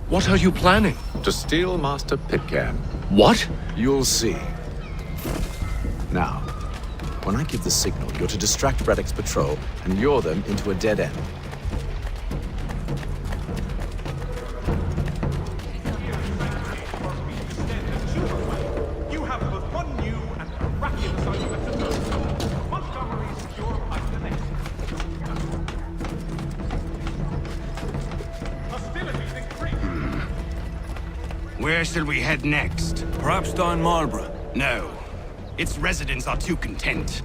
What are you planning? To steal Master Pitcairn. What? You'll see. Now, when I give the signal, you're to distract Reddick's patrol and lure them into a dead end. You have both one new and miraculous assignment to do. Montgomery secure past the next. Hostilities increase. Where shall we head next? Perhaps down Marlborough. No. Its residents are too content.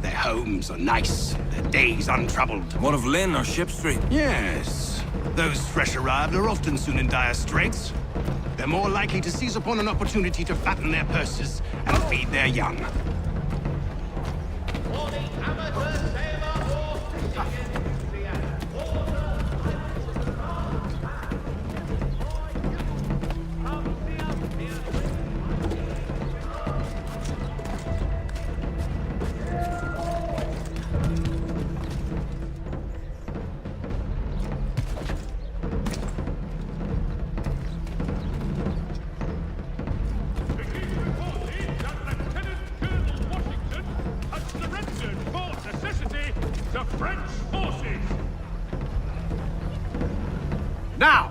Their homes are nice, their days untroubled. What of Lynn or Ship Street? Yes. Those fresh arrived are often soon in dire straits. They're more likely to seize upon an opportunity to fatten their purses and feed their young. Now!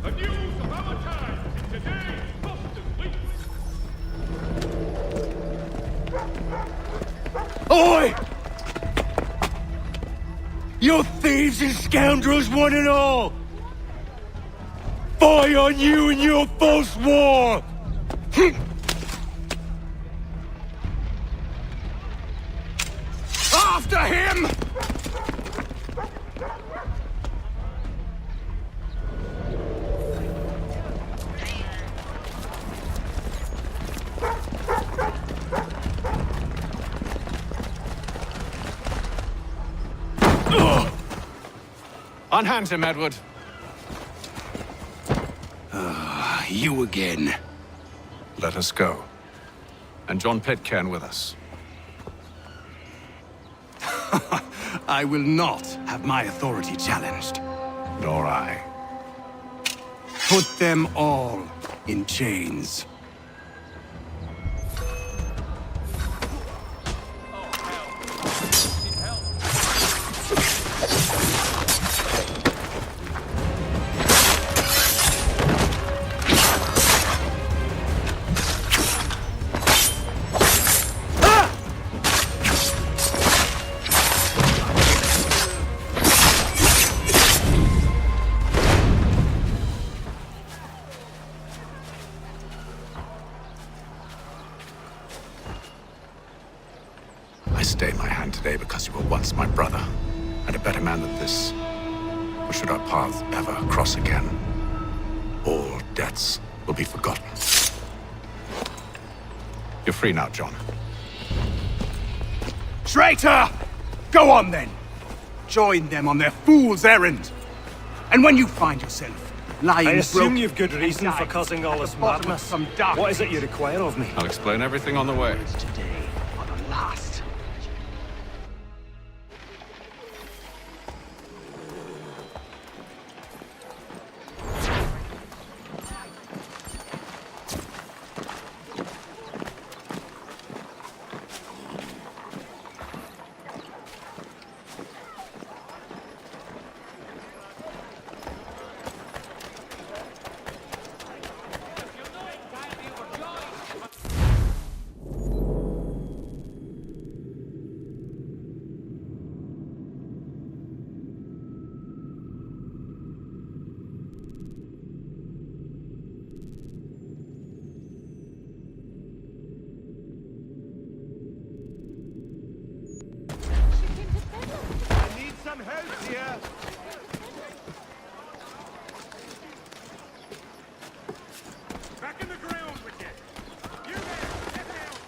The news of our time in today's Boston Weekly. Oi! You thieves and scoundrels, one and all! Fire on you and your false war! After him! Unhand him, Edward. You again. Let us go. And John Pitcairn with us. I will not have my authority challenged. Nor I. Put them all in chains. I stay my hand today because you were once my brother, and a better man than this. Or should our paths ever cross again, all debts will be forgotten. You're free now, John. Traitor! Go on then! Join them on their fool's errand! And when you find yourself lying I assume broke. you've good reason for causing all this madness. What is it you require of me? I'll explain everything on the way. Today, for the last. I need some help here. Back in the ground with you. You there, get down.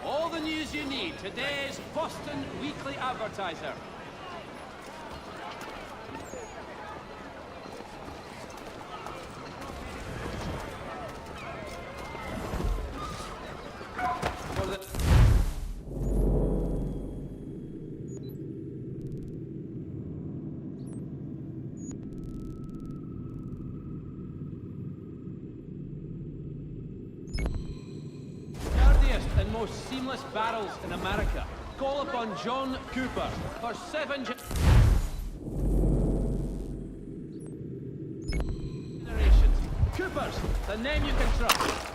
All the news you need. Today's Boston Weekly Advertiser. For the sturdiest and most seamless barrels in America. Call upon John Cooper for 7 generations. Coopers, the name you can trust.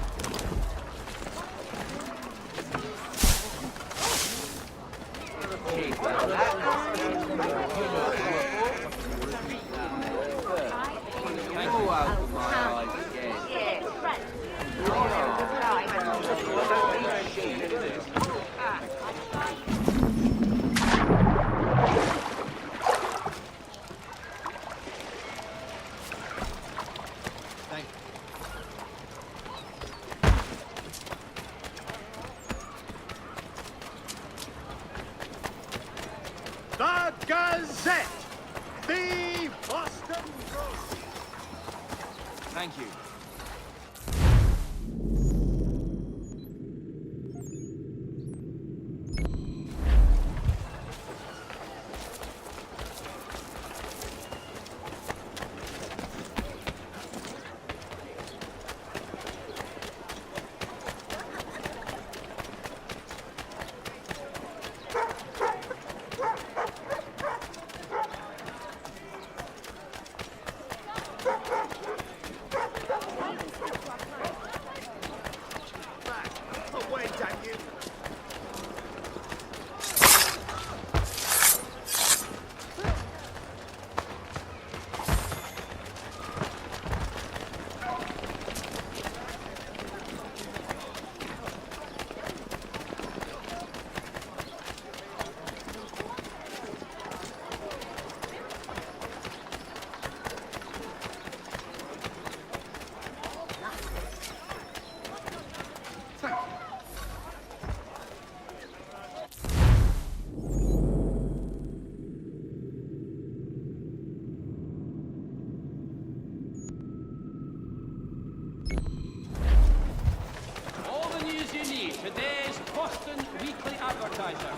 The Gazette! Thank you. All the news you need. Today's Boston Weekly Advertiser.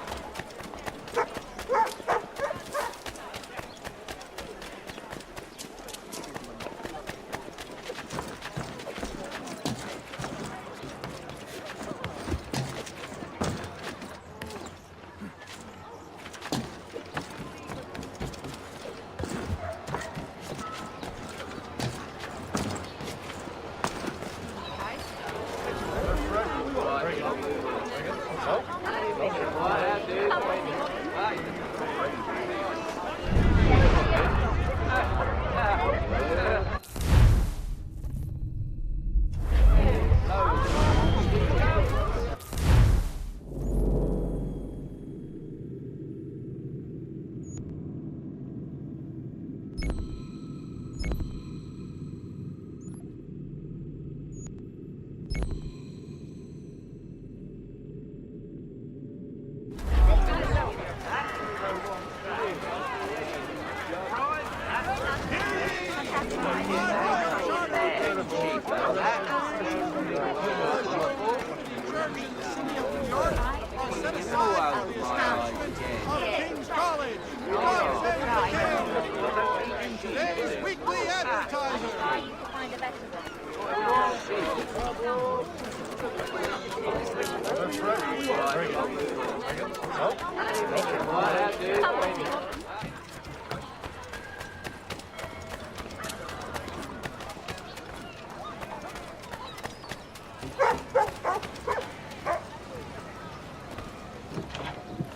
Today's Weekly Advertiser.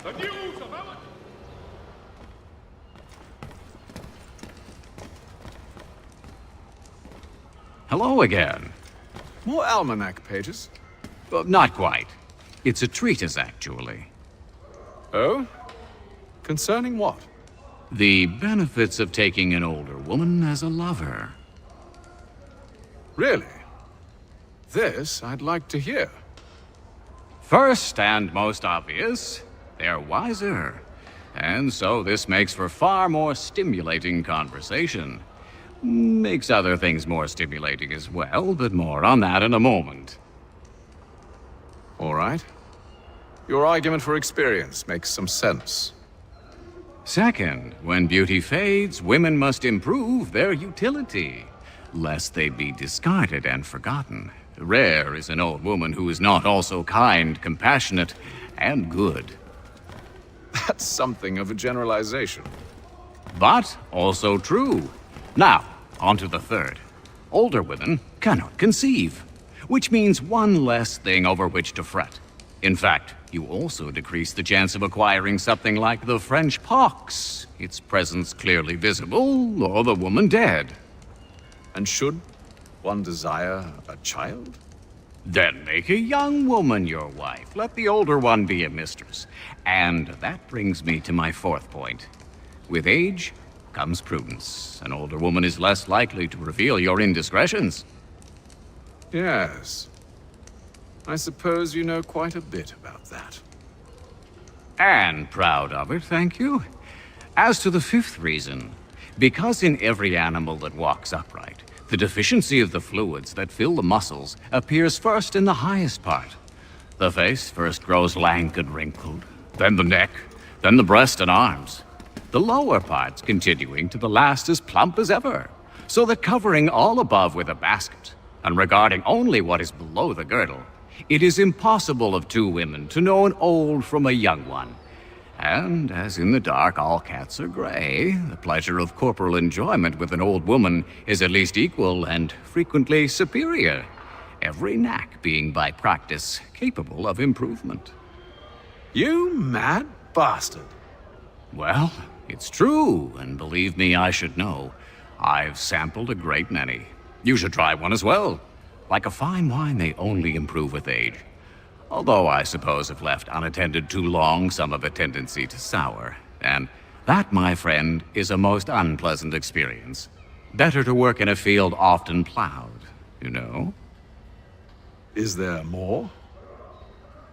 The news about Hello again. More almanac pages? Not quite. It's a treatise, actually. Oh? Concerning what? The benefits of taking an older woman as a lover. Really? This I'd like to hear. First and most obvious, they're wiser. And so this makes for far more stimulating conversation. Makes other things more stimulating as well, but more on that in a moment. All right. Your argument for experience makes some sense. Second, when beauty fades, women must improve their utility, lest they be discarded and forgotten. Rare is an old woman who is not also kind, compassionate, and good. That's something of a generalization. But also true. Now, on to the third. Older women cannot conceive, which means one less thing over which to fret. In fact, you also decrease the chance of acquiring something like the French pox, its presence clearly visible, or the woman dead. And should one desire a child? Then make a young woman your wife. Let the older one be a mistress. And that brings me to my fourth point. With age comes prudence. An older woman is less likely to reveal your indiscretions. Yes. I suppose you know quite a bit about that. And proud of it, thank you. As to the fifth reason, Because in every animal that walks upright, the deficiency of the fluids that fill the muscles appears first in the highest part. The face first grows lank and wrinkled, then the neck, then the breast and arms. The lower parts continuing to the last as plump as ever, so that covering all above with a basket, and regarding only what is below the girdle, it is impossible of two women to know an old from a young one. And as in the dark all cats are gray, the pleasure of corporal enjoyment with an old woman is at least equal and frequently superior, every knack being by practice capable of improvement. You mad bastard. Well, it's true, and believe me, I should know. I've sampled a great many. You should try one as well. Like a fine wine, they only improve with age. Although I suppose if left unattended too long, some have a tendency to sour. And that, my friend, is a most unpleasant experience. Better to work in a field often plowed, you know? Is there more?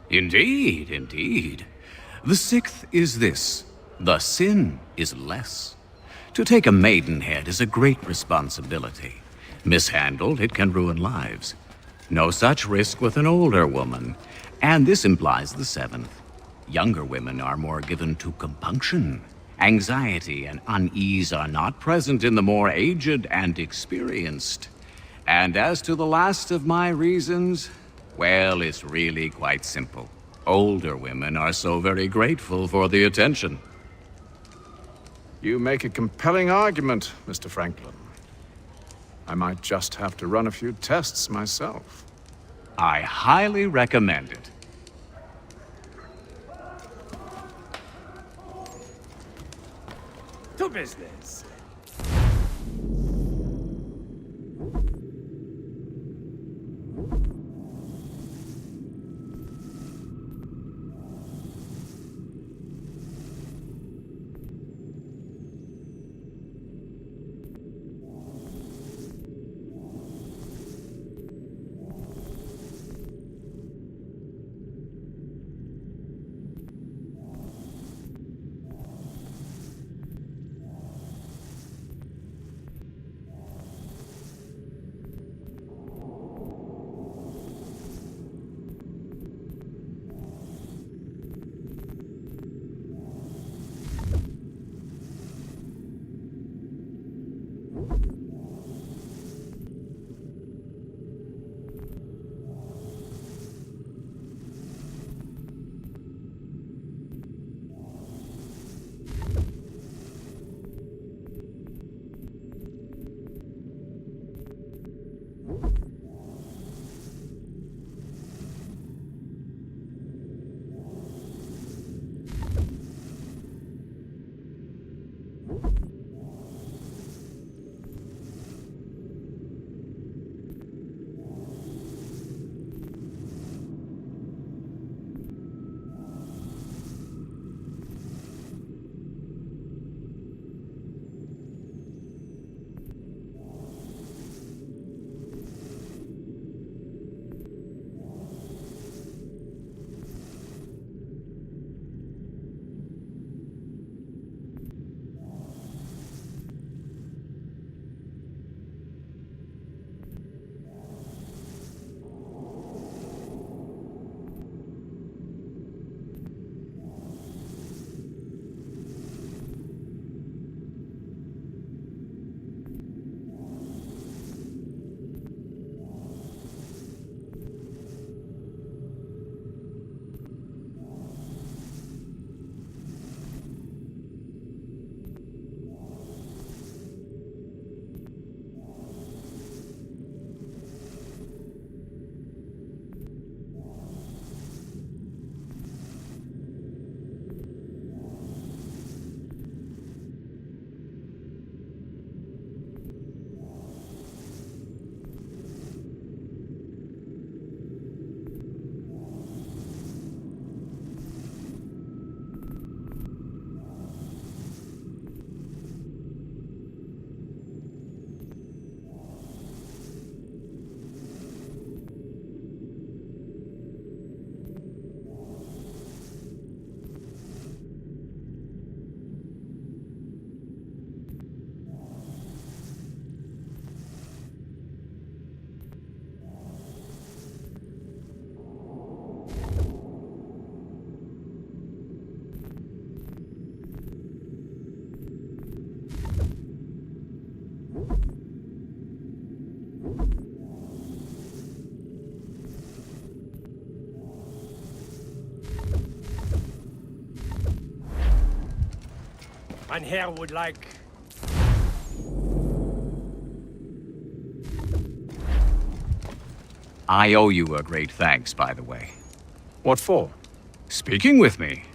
Indeed, indeed. The sixth is this: the sin is less. To take a maidenhead is a great responsibility. Mishandled, it can ruin lives. No such risk with an older woman. And this implies the seventh. Younger women are more given to compunction. Anxiety and unease are not present in the more aged and experienced. And as to the last of my reasons, well, it's really quite simple. Older women are so very grateful for the attention. You make a compelling argument, Mr. Franklin. I might just have to run a few tests myself. I highly recommend it. To business. Mein Herr would like... I owe you a great thanks, by the way. What for? Speaking with me.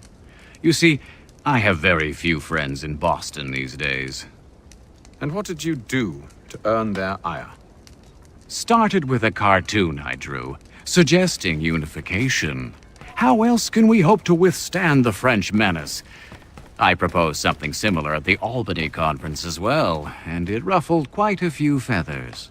You see, I have very few friends in Boston these days. And what did you do to earn their ire? Started with a cartoon I drew, suggesting unification. How else can we hope to withstand the French menace? I proposed something similar at the Albany conference as well, and it ruffled quite a few feathers.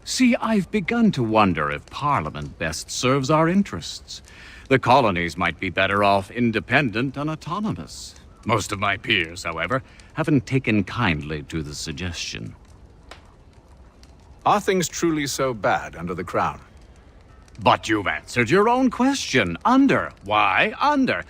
See, I've begun to wonder if Parliament best serves our interests. The colonies might be better off independent and autonomous. Most of my peers, however, haven't taken kindly to the suggestion. Are things truly so bad under the Crown? But you've answered your own question. Under. Why under?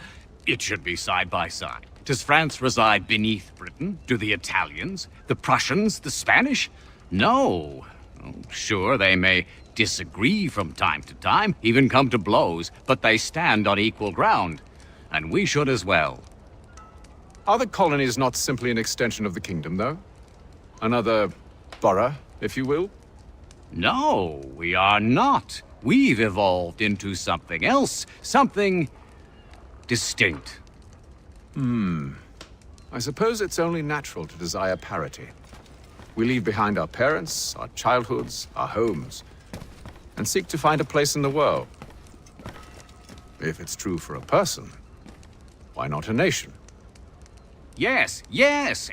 It should be side by side. Does France reside beneath Britain? Do the Italians, the Prussians, the Spanish? No. Oh, sure, they may disagree from time to time, even come to blows, but they stand on equal ground. And we should as well. Are the colonies not simply an extension of the kingdom, though? Another borough, if you will? No, we are not. We've evolved into something else, something distinct. I suppose it's only natural to desire parity. We leave behind our parents, our childhoods, our homes, and seek to find a place in the world. If it's true for a person, why not a nation? Yes,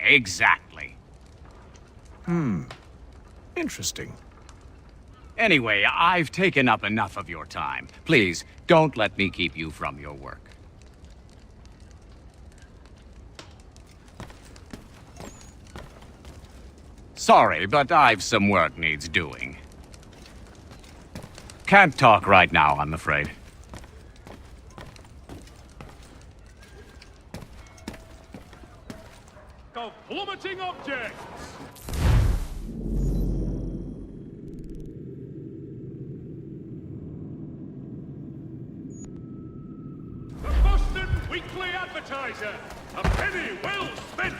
exactly. Interesting. Anyway, I've taken up enough of your time. Please, don't let me keep you from your work. Sorry, but I've some work needs doing. Can't talk right now, I'm afraid. Of plummeting objects! The Boston Weekly Advertiser! A penny well spent!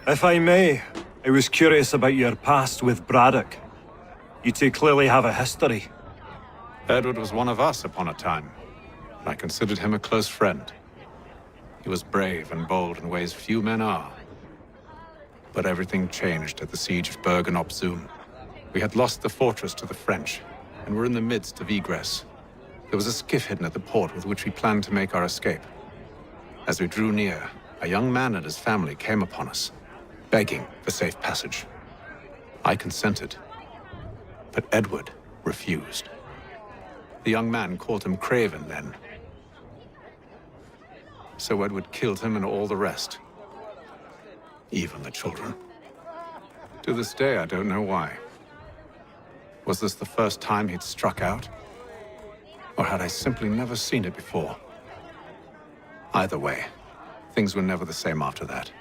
If I may, I was curious about your past with Braddock. You two clearly have a history. Edward was one of us upon a time, and I considered him a close friend. He was brave and bold in ways few men are. But everything changed at the siege of Bergen op Zoom. We had lost the fortress to the French, and were in the midst of egress. There was a skiff hidden at the port with which we planned to make our escape. As we drew near, a young man and his family came upon us, begging for safe passage. I consented, but Edward refused. The young man called him Craven then. So Edward killed him and all the rest. Even the children. To this day, I don't know why. Was this the first time he'd struck out? Or had I simply never seen it before? Either way, things were never the same after that.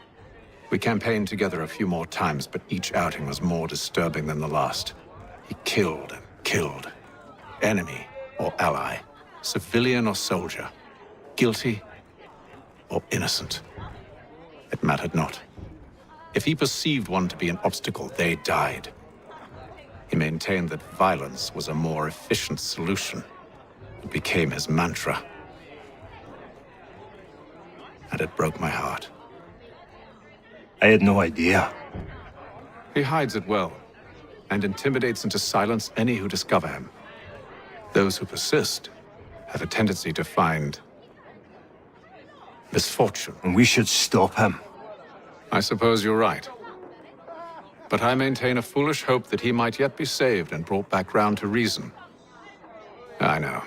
We campaigned together a few more times, but each outing was more disturbing than the last. He killed and killed. Enemy or ally, civilian or soldier, guilty or innocent. It mattered not. If he perceived one to be an obstacle, they died. He maintained that violence was a more efficient solution. It became his mantra. And it broke my heart. I had no idea. He hides it well, and intimidates into silence any who discover him. Those who persist have a tendency to find misfortune. And we should stop him. I suppose you're right. But I maintain a foolish hope that he might yet be saved and brought back round to reason. I know.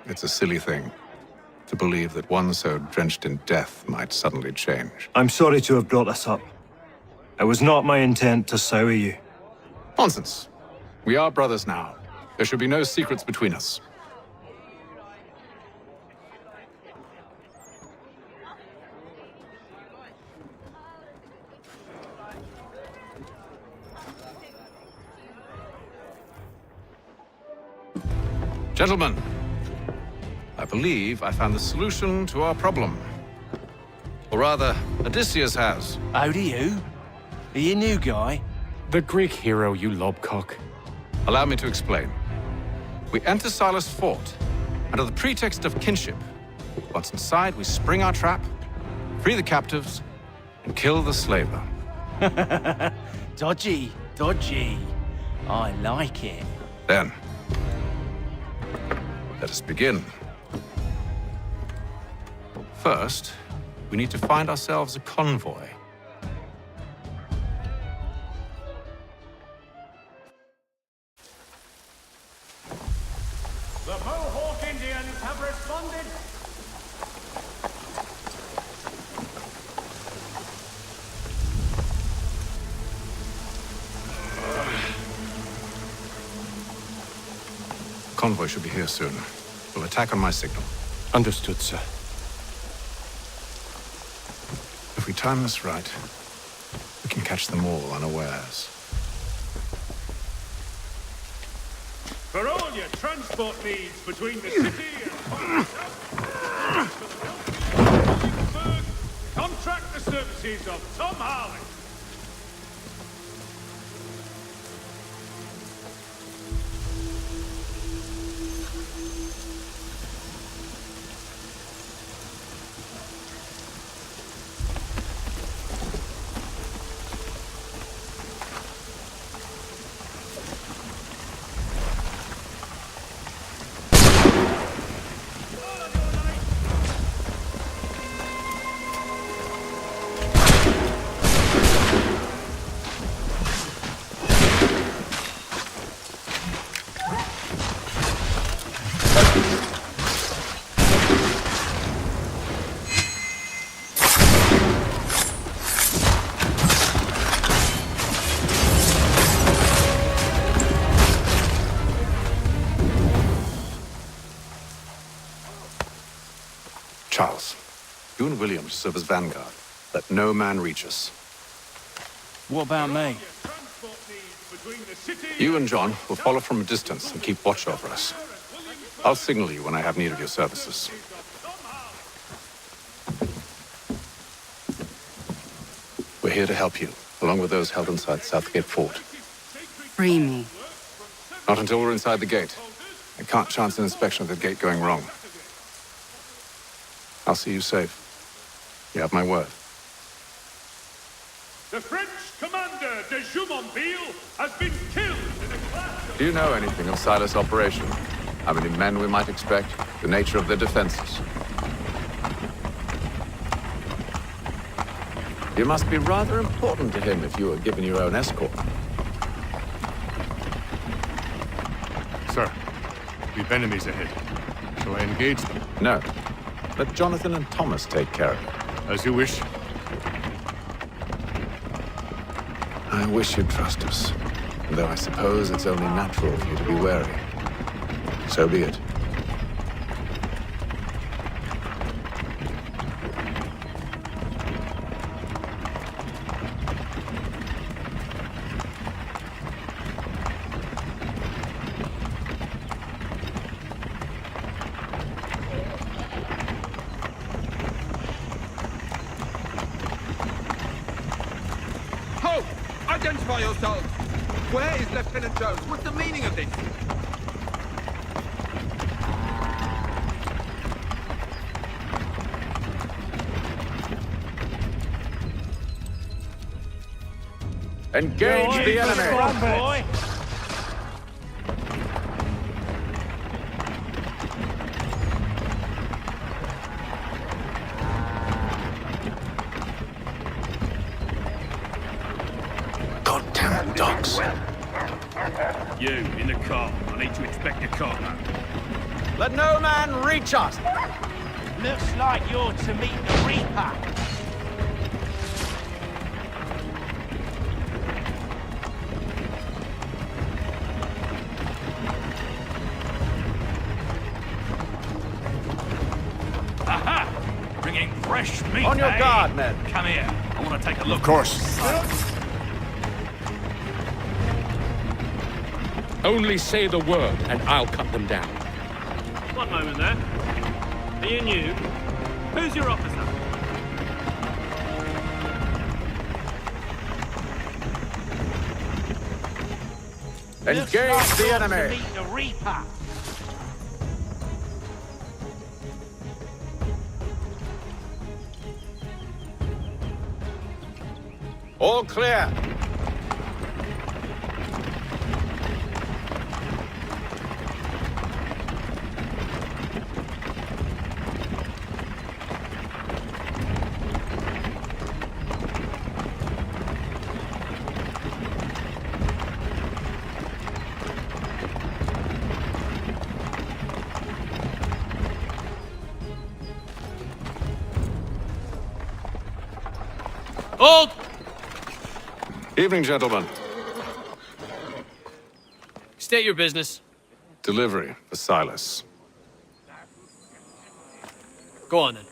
It's a silly thing to believe that one so drenched in death might suddenly change. I'm sorry to have brought this up. It was not my intent to sour you. Nonsense. We are brothers now. There should be no secrets between us. Gentlemen, I believe I found the solution to our problem. Or rather, Odysseus has. How do you? Are you a new guy? The Greek hero, you lobcock. Allow me to explain. We enter Silas' fort, under the pretext of kinship. Once inside, we spring our trap, free the captives, and kill the slaver. Dodgy, dodgy. I like it. Then, let us begin. First, we need to find ourselves a convoy. The Mohawk Indians have responded. Convoy should be here soon. We'll attack on my signal. Understood, sir. If we time this right, we can catch them all unawares. For all your transport needs between the city and contract the services of Tom Harley. Charles, you and William serve as vanguard. Let no man reach us. What about me? You and John will follow from a distance and keep watch over us. I'll signal you when I have need of your services. We're here to help you, along with those held inside Southgate Fort. Free me. Not until we're inside the gate. I can't chance an inspection of the gate going wrong. I'll see you safe. You have my word. The French commander de Jumonville has been killed in a clash. Do you know anything of Silas' operation? How many men we might expect? The nature of their defenses? You must be rather important to him if you were given your own escort. Sir, we've enemies ahead. Shall I engage them? No. Let Jonathan and Thomas take care of it. As you wish. I wish you'd trust us. Though I suppose it's only natural for you to be wary. So be it. Ho! Identify yourselves! Where is Lieutenant Jones? What's the meaning of this? Engage the enemy! Goddamn dogs. You, in the car. I need to inspect your cargo. Let no man reach us! Looks like you're to meet the Reaper. Aha! Bringing fresh meat, On your eh? guard, men. Come here. I want to take a look. Of course. Only say the word, and I'll cut them down. One moment there. Are you new? Who's your officer? Engage the To enemy! meet the Reaper. All clear. Hold! Evening, gentlemen. State your business. Delivery for Silas. Go on then.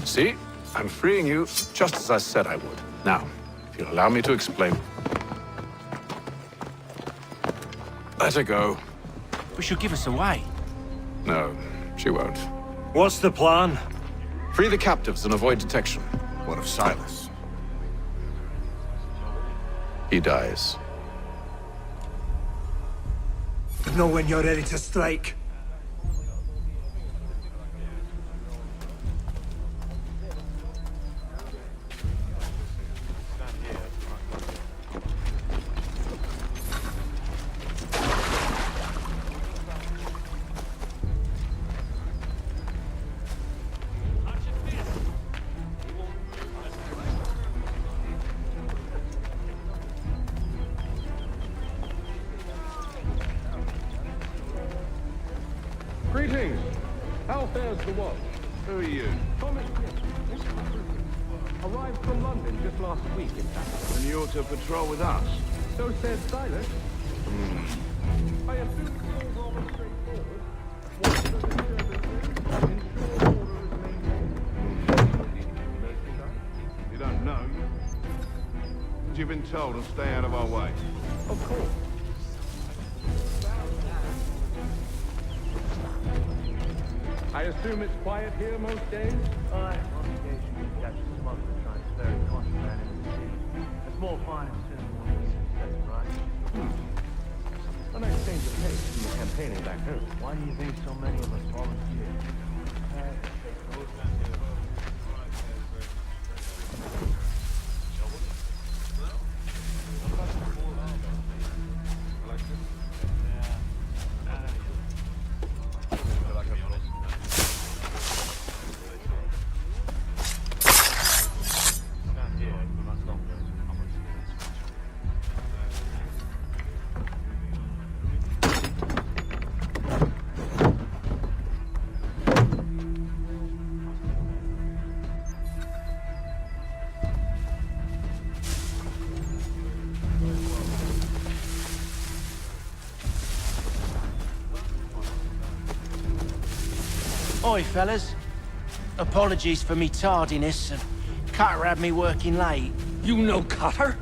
See? I'm freeing you just as I said I would. Now, if you'll allow me to explain. Let her go. But she'll give us away. No, she won't. What's the plan? Free the captives and avoid detection. What of Silas? He dies. Know when you're ready to strike. Greetings. How fares the watch? Who are you? Thomas. Arrived from London just last week, in fact. And you're to patrol with us? So said Silas. I assume it's all rather straightforward. What are the disturbances? Ensure order is maintained. You don't know. You've been told to stay out of our way. Of course. I assume it's quiet here most days? Aye, on occasion we catch a smuggler transferring contraband in the city. A small fine and soon morning, that's right. A nice change of pace from the campaigning back home. Why do you think so many of us volunteer? Oi, fellas. Apologies for me tardiness, and Cutter had me working late. You know Cutter?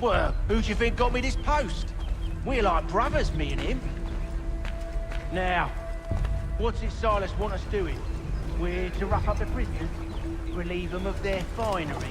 Well, who do you think got me this post? We're like brothers, me and him. Now, what's it Silas want us doing? We're to rough up the prisoners, relieve them of their finery.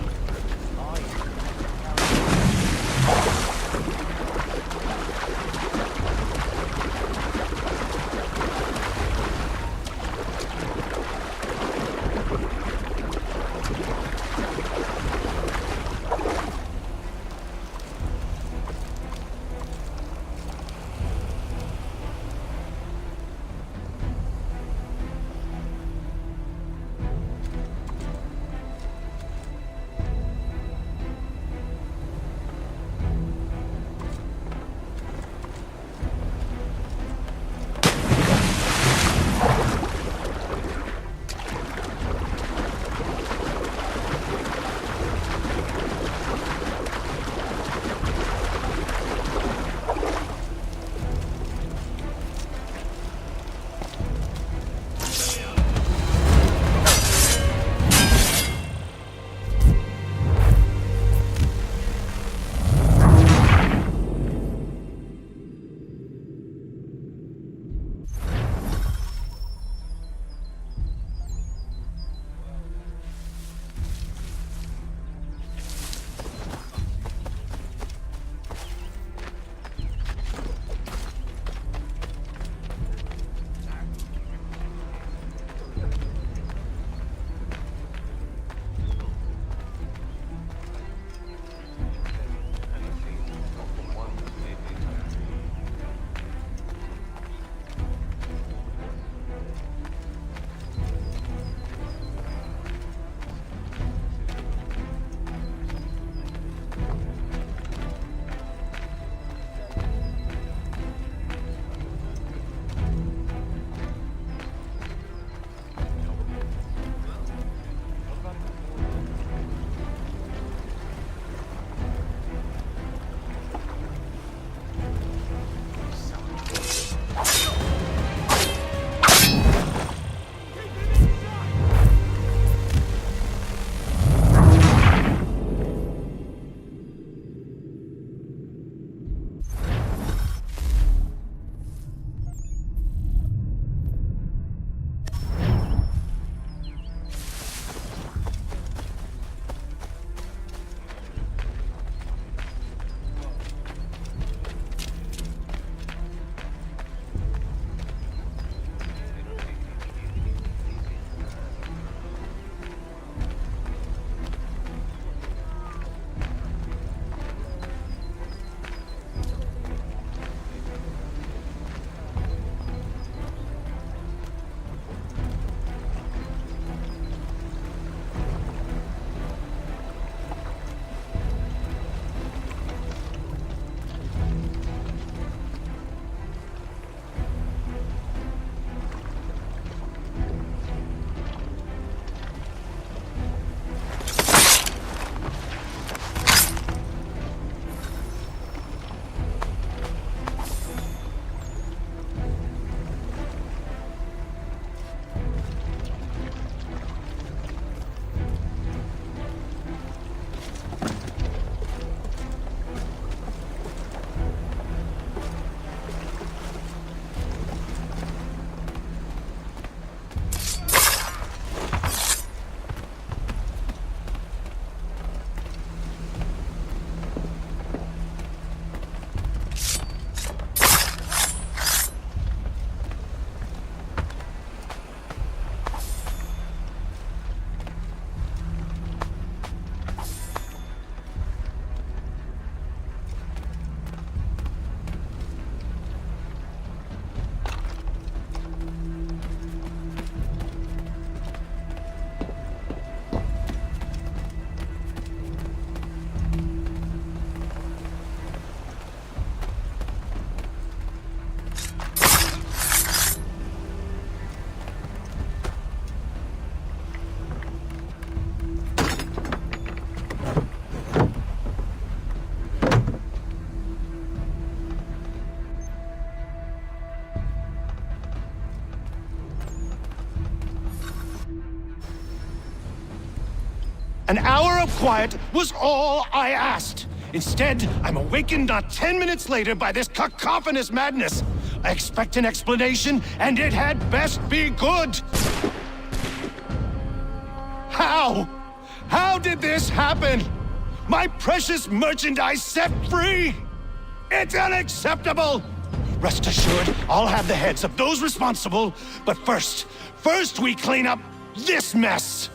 An hour of quiet was all I asked. Instead, I'm awakened not 10 minutes later by this cacophonous madness. I expect an explanation, and it had best be good. How? How did this happen? My precious merchandise set free? It's unacceptable! Rest assured, I'll have the heads of those responsible, but first we clean up this mess!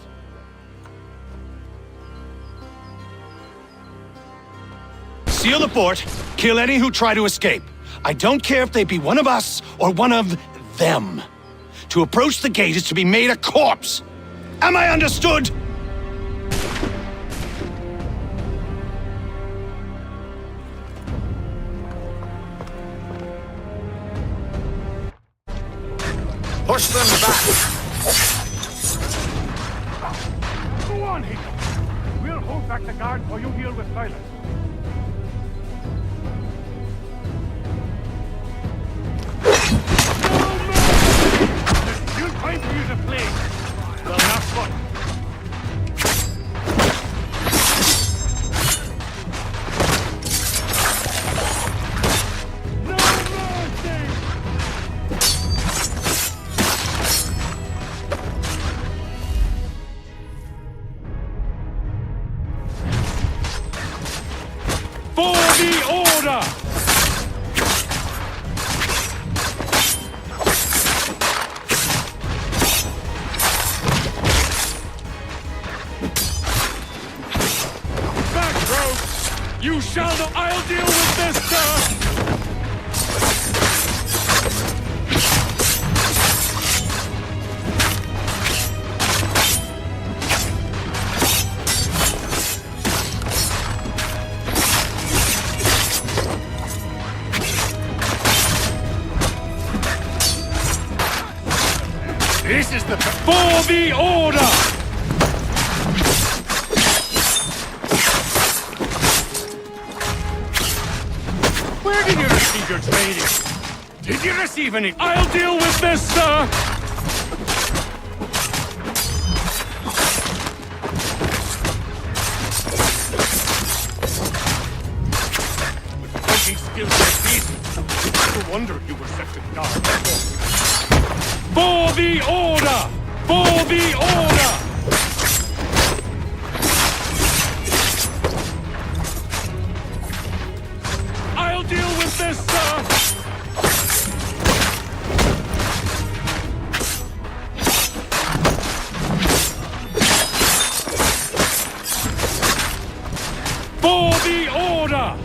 Seal the fort, kill any who try to escape. I don't care if they be one of us or one of them. To approach the gate is to be made a corpse. Am I understood? Push them back! Go on, Hickok. We'll hold back the guard while you deal with Silas. There's still time for you to play. Well, not fun. No mercy! For the order! Back, rogue! You shall not. I'll deal with this, sir! This is the... For the order! Where did you receive your training? Did you receive any... I'll deal with this, sir! With fighting skills like these, no wonder you were set to guard. For the order! For the order! I'll deal with this, sir! For the order!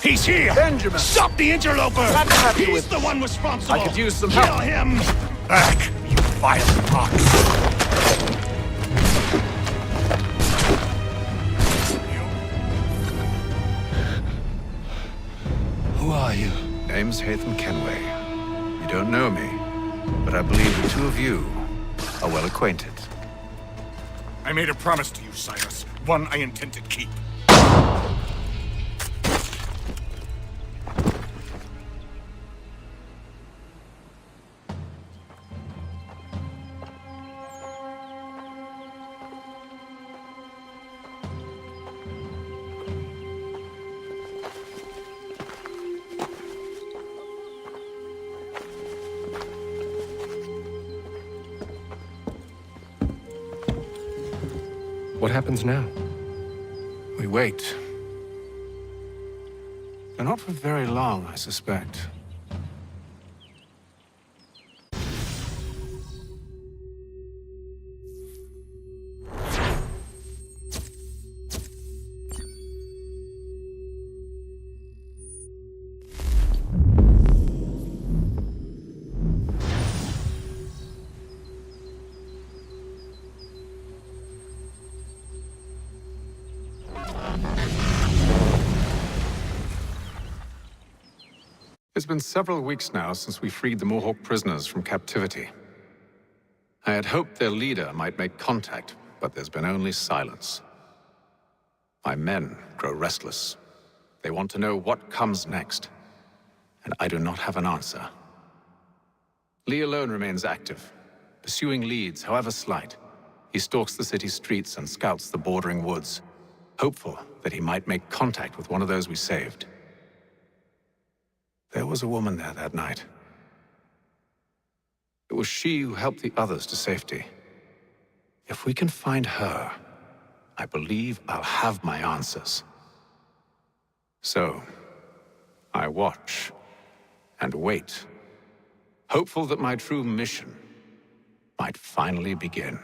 He's here! Benjamin! Stop the interloper! Glad to have you He's with the me. one responsible! I could use some Kill help. him! Back, you vile punk! Who are you? Name's Hatham Kenway. You don't know me, but I believe the two of you are well acquainted. I made a promise to you, Silas. One I intend to keep. What happens now? We wait. But not for very long, I suspect. It's been several weeks now since we freed the Mohawk prisoners from captivity. I had hoped their leader might make contact, but there's been only silence. My men grow restless. They want to know what comes next, and I do not have an answer. Lee alone remains active, pursuing leads, however slight. He stalks the city streets and scouts the bordering woods, hopeful that he might make contact with one of those we saved. There was a woman there that night. It was she who helped the others to safety. If we can find her, I believe I'll have my answers. So, I watch and wait, hopeful that my true mission might finally begin.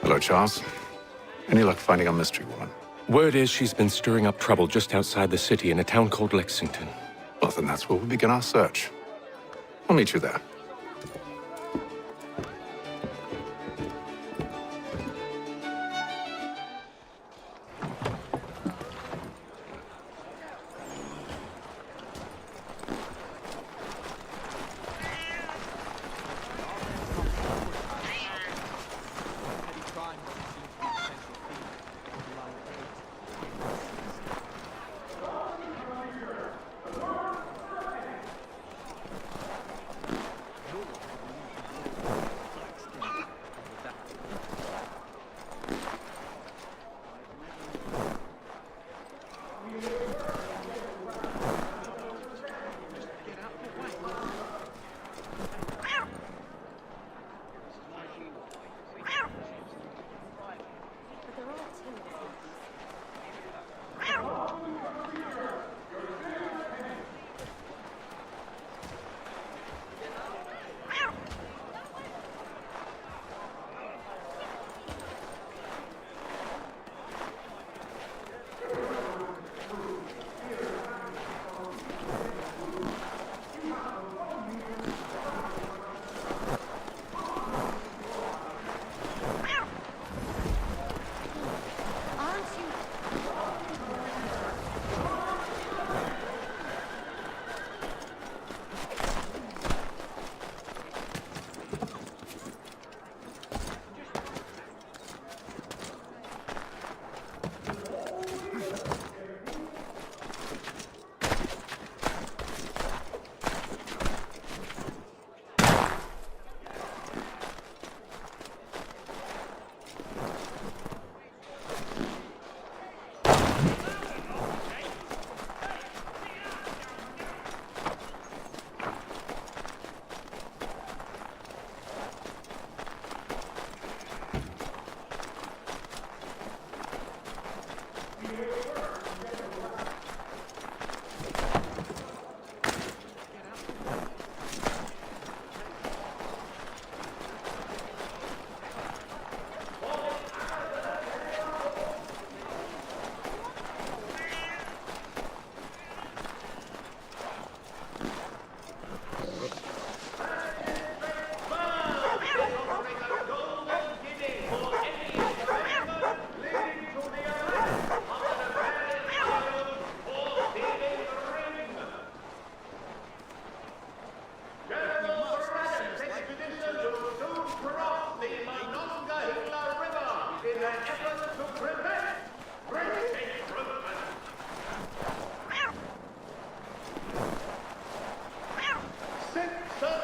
Hello, Charles. Any luck finding a mystery woman? Word is she's been stirring up trouble just outside the city in a town called Lexington. Well, then that's where we begin our search. I'll meet you there.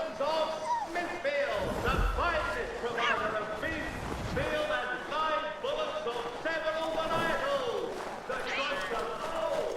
Bullets of Smithfield, the finest provider of beef, veal and live bullets of several varietals. The choice of whole.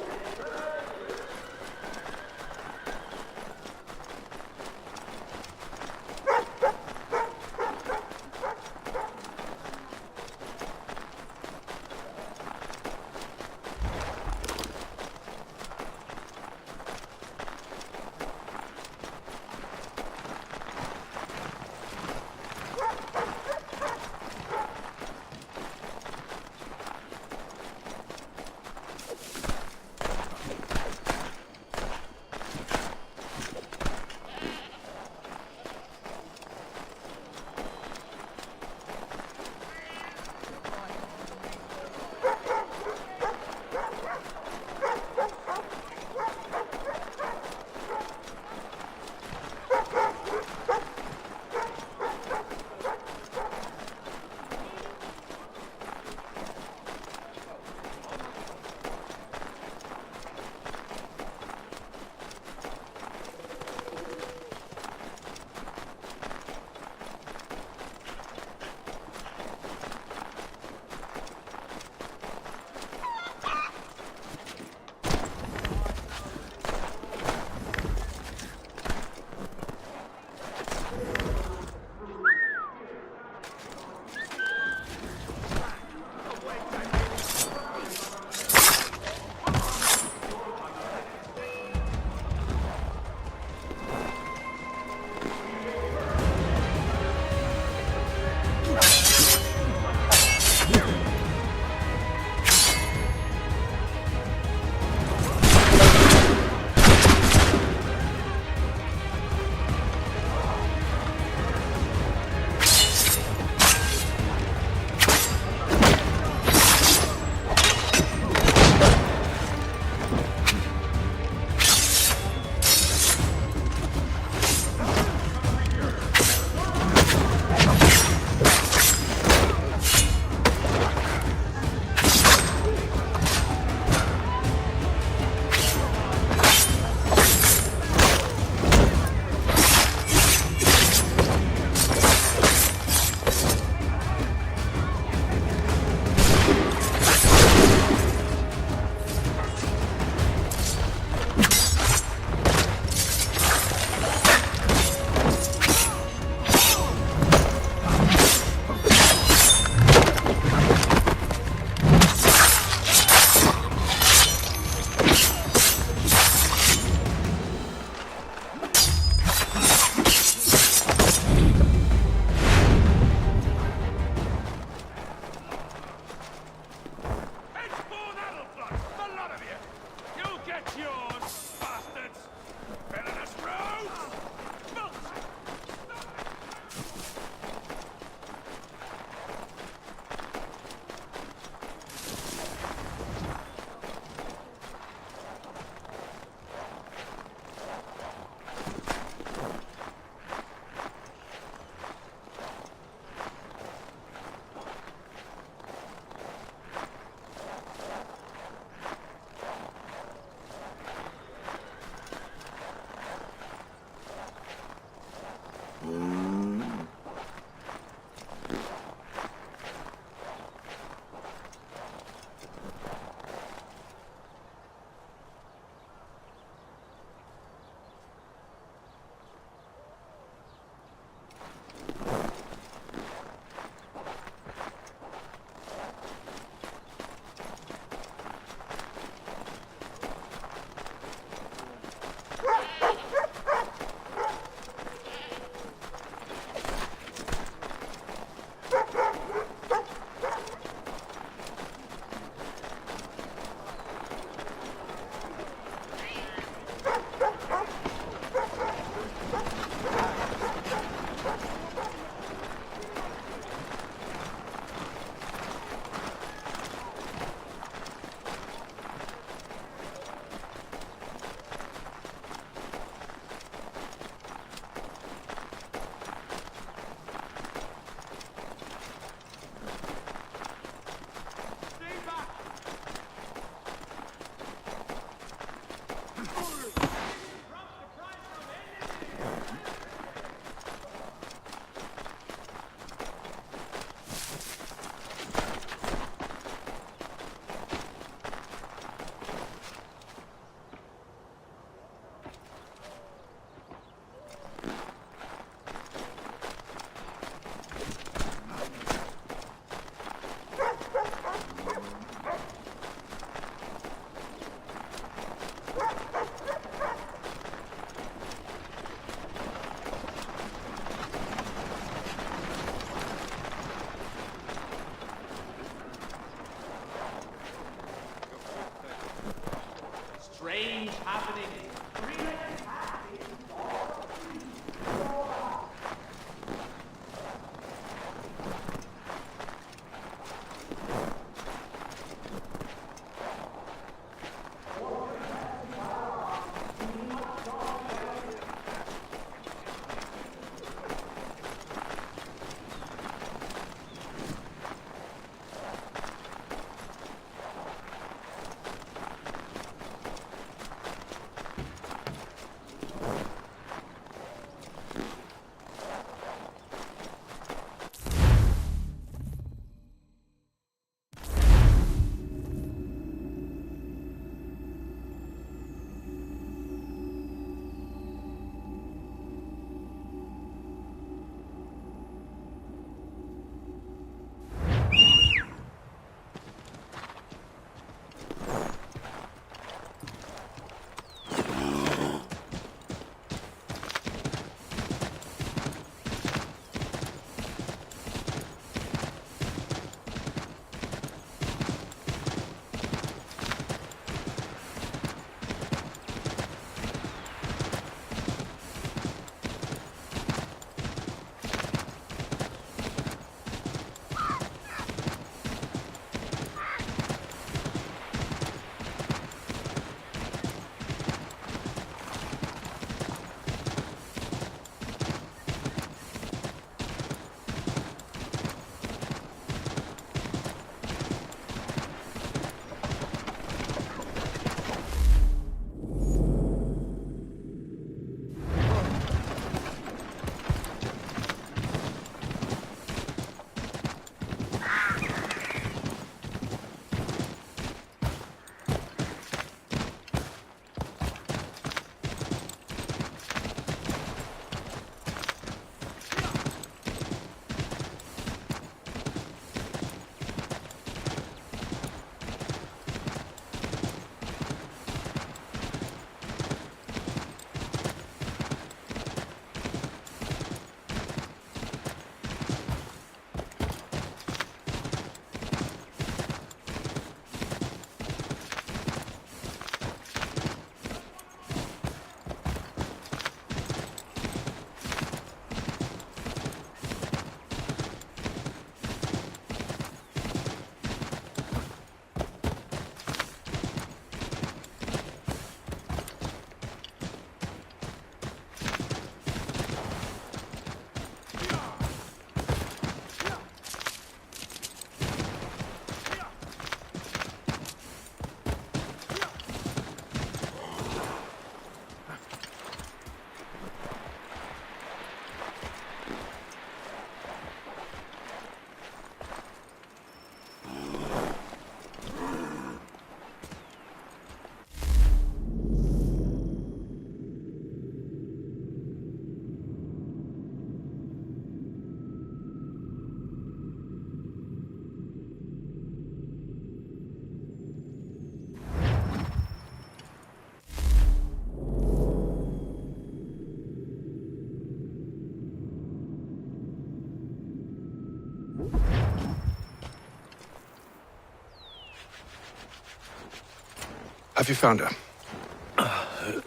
Have you found her?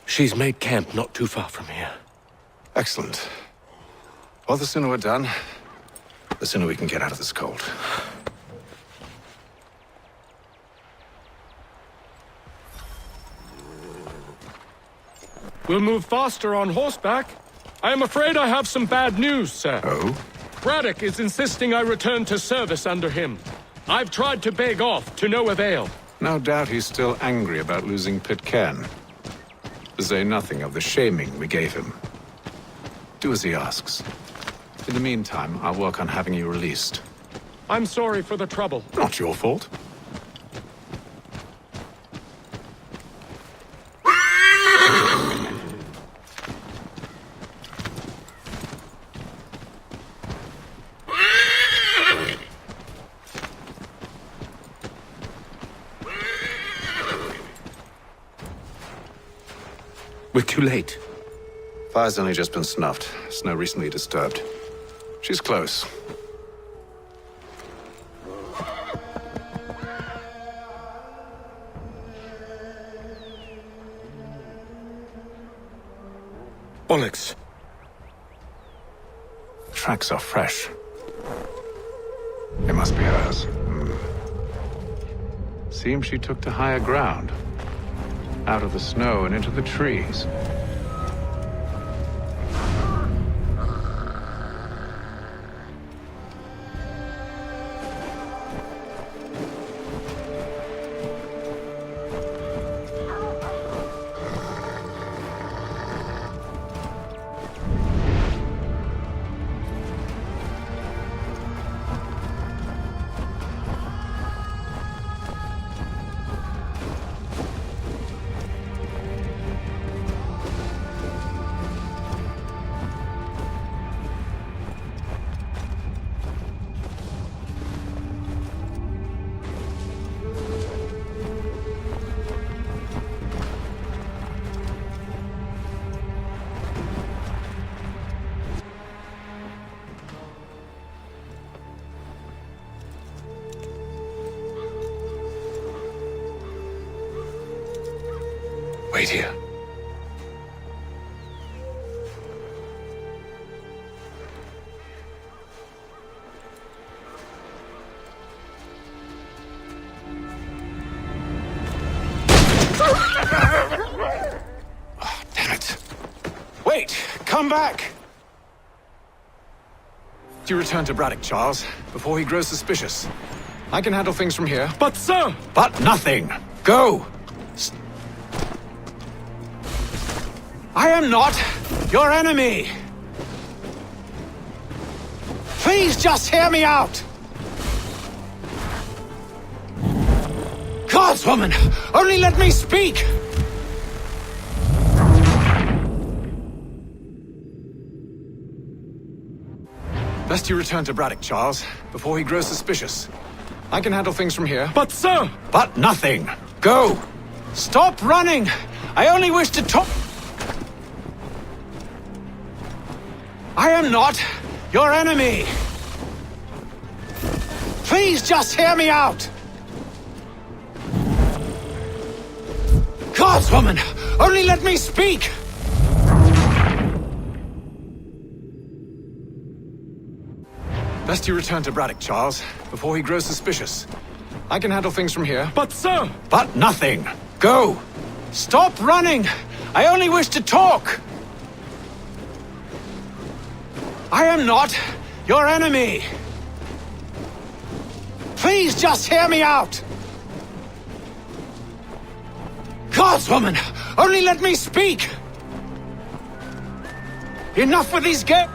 She's made camp not too far from here. Excellent. Well, the sooner we're done, the sooner we can get out of this cold. We'll move faster on horseback. I am afraid I have some bad news, sir. Oh? Braddock is insisting I return to service under him. I've tried to beg off, to no avail. No doubt he's still angry about losing Pitcairn. To say nothing of the shaming we gave him. Do as he asks. In the meantime, I'll work on having you released. I'm sorry for the trouble. Not your fault. We're too late. Fire's only just been snuffed. Snow recently disturbed. She's close. Bollocks. Tracks are fresh. They must be hers. Seems she took to higher ground. Out of the snow and into the trees. Wait here. Oh, damn it. Wait! Come back! You return to Braddock, Charles, before he grows suspicious. I can handle things from here. But, sir! But nothing! Go! I am not your enemy! Please just hear me out! Gods, woman! Only let me speak! Best you return to Braddock, Charles, before he grows suspicious. I can handle things from here. But, sir! But nothing! Go! Stop running! I only wish to talk... I am not your enemy! Please just hear me out! Gods, woman! Only let me speak! Best you return to Braddock, Charles, before he grows suspicious. I can handle things from here. But, sir! But nothing! Go! Stop running! I only wish to talk! I am not your enemy! Please just hear me out! Gods, woman! Only let me speak! Enough with these games!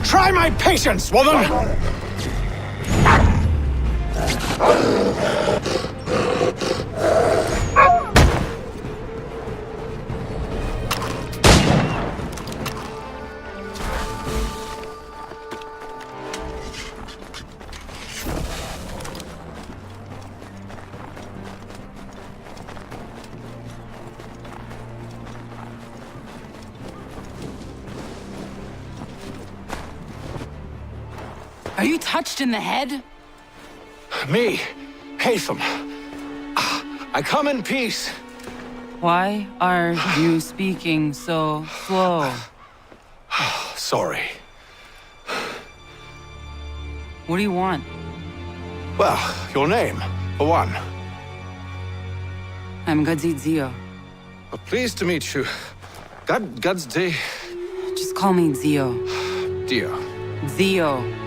Try my patience, woman! Are you touched in the head? Me, Hatham. I come in peace. Why are you speaking so slow? Sorry. What do you want? Well, your name, for one. I'm Gadzit Zio. Well, pleased to meet you. God's day. Just call me Zio. Dio. Zio.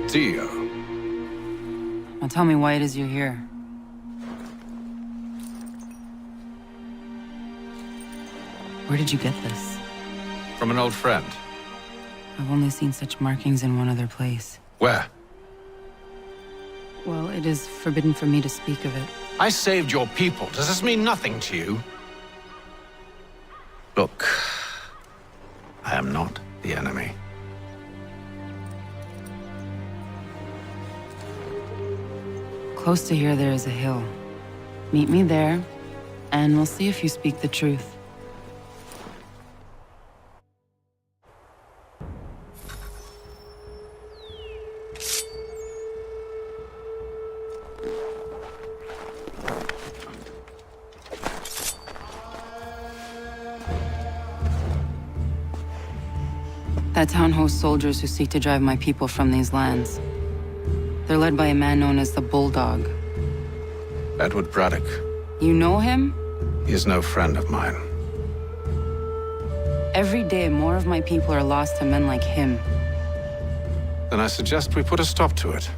Dio. Now tell me why it is you're here. Where did you get this? From an old friend. I've only seen such markings in one other place. Where? Well, it is forbidden for me to speak of it. I saved your people. Does this mean nothing to you? Look, I am not the enemy. Close to here, there is a hill. Meet me there, and we'll see if you speak the truth. That town hosts soldiers who seek to drive my people from these lands. They're led by a man known as the Bulldog. Edward Braddock. You know him? He is no friend of mine. Every day, more of my people are lost to men like him. Then I suggest we put a stop to it.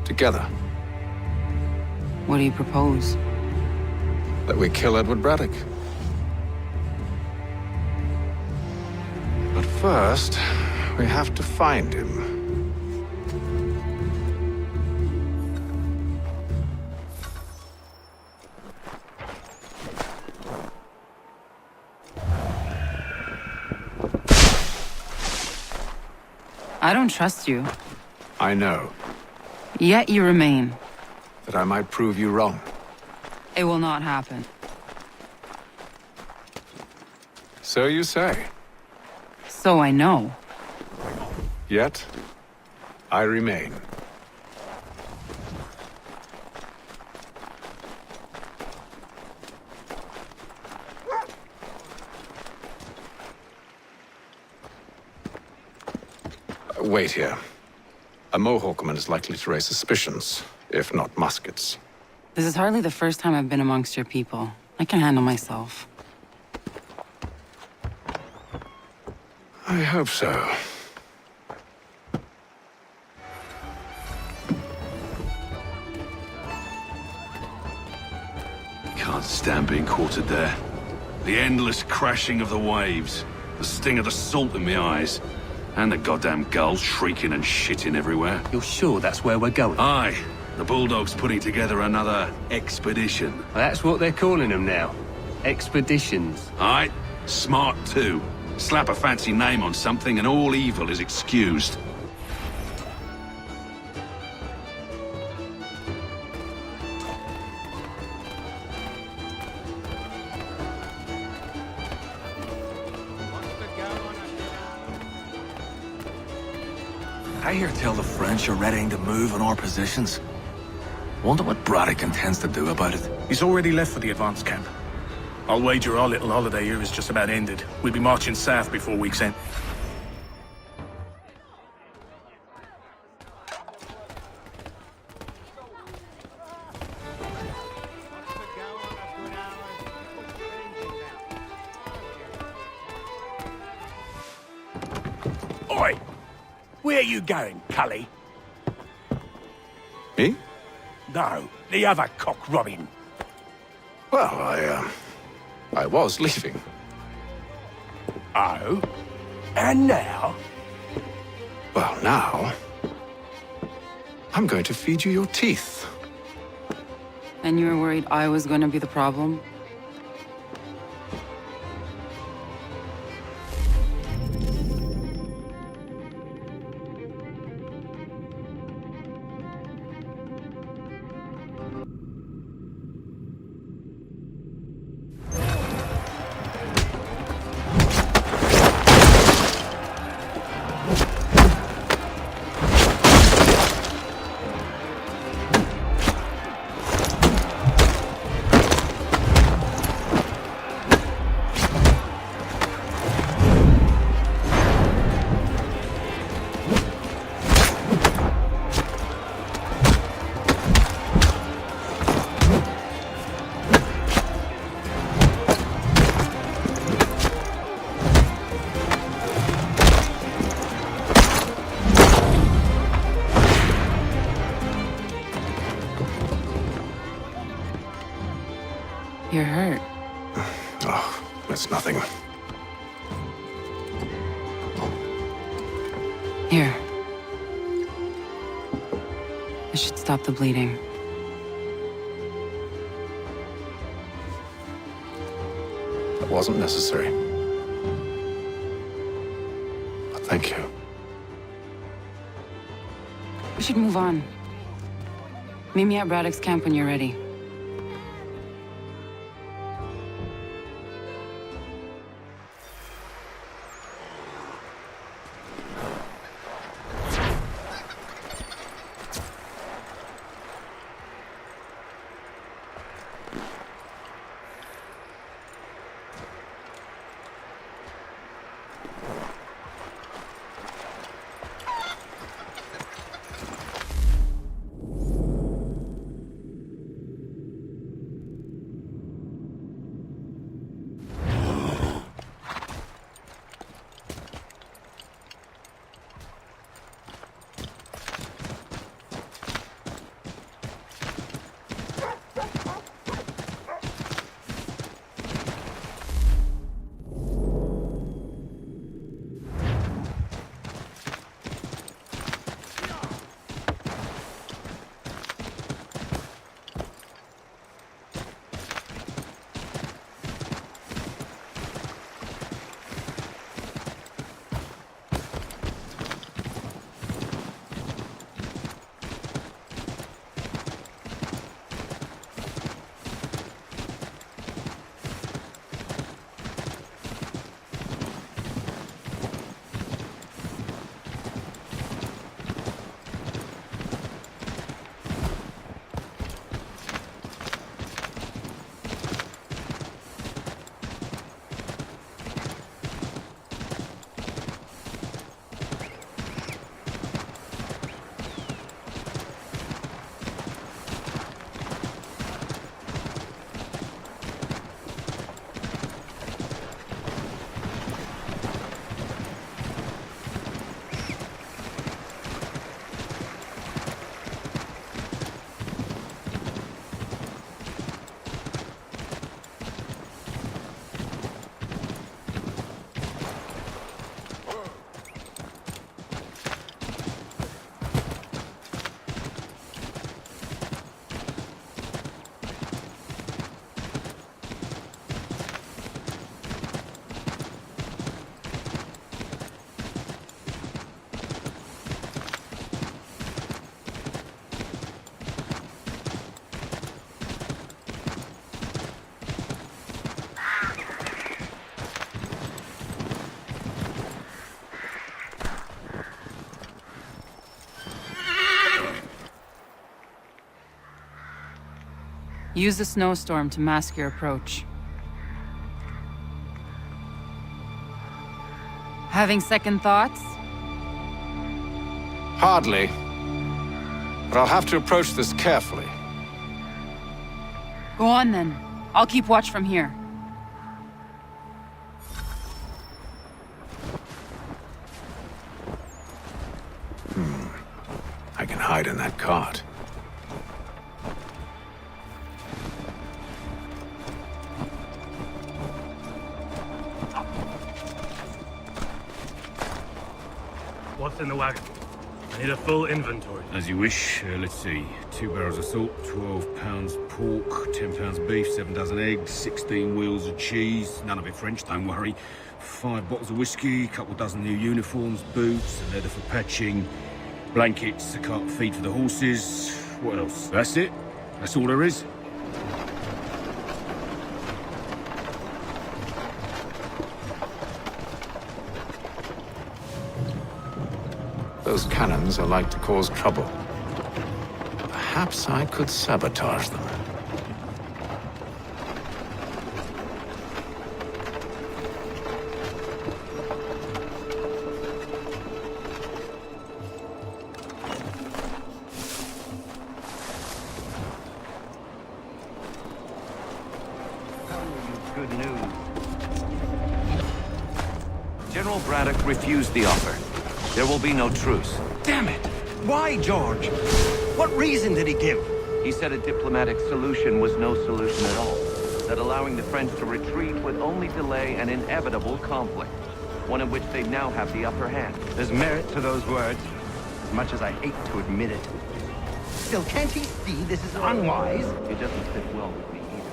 Together. What do you propose? That we kill Edward Braddock. But first, we have to find him. I don't trust you. I know. Yet you remain. That I might prove you wrong. It will not happen. So you say. So I know. Yet, I remain. Wait here. A Mohawkman is likely to raise suspicions, if not muskets. This is hardly the first time I've been amongst your people. I can handle myself. I hope so. Can't stand being quartered there. The endless crashing of the waves, the sting of the salt in my eyes, and the goddamn gulls shrieking and shitting everywhere. You're sure that's where we're going? Aye. The Bulldog's putting together another expedition. Well, that's what they're calling them now. Expeditions. Aye. Smart too. Slap a fancy name on something and all evil is excused. I hear tell the French are readying to move on our positions. Wonder what Braddock intends to do about it. He's already left for the advance camp. I'll wager our little holiday here is just about ended. We'll be marching south before week's end. Oi! Where you going, Cully? Me? No, the other cock Robin. Well, I was leaving. Oh? And now? Well, now... I'm going to feed you your teeth. And you were worried I was gonna be the problem? You're hurt. Oh, it's nothing. Here. This should stop the bleeding. That wasn't necessary. But thank you. We should move on. Meet me at Braddock's camp when you're ready. Use the snowstorm to mask your approach. Having second thoughts? Hardly. But I'll have to approach this carefully. Go on then. I'll keep watch from here. I can hide in that cart. What's in the wagon? I need a full inventory. As you wish. Let's see. 2 barrels of salt, 12 pounds pork, 10 pounds beef, 7 dozen eggs, 16 wheels of cheese. None of it French, don't worry. 5 bottles of whiskey, couple dozen new uniforms, boots, a leather for patching, blankets, a cart of feed for the horses. What else? That's it. That's all there is. Those cannons are like to cause trouble. Perhaps I could sabotage them. Good news. General Braddock refused the offer. There will be no truce. Damn it! Why, George? What reason did he give? He said a diplomatic solution was no solution at all. That allowing the French to retreat would only delay an inevitable conflict. One in which they now have the upper hand. There's merit to those words, as much as I hate to admit it. Still, can't he see this is unwise? It doesn't fit well with me either.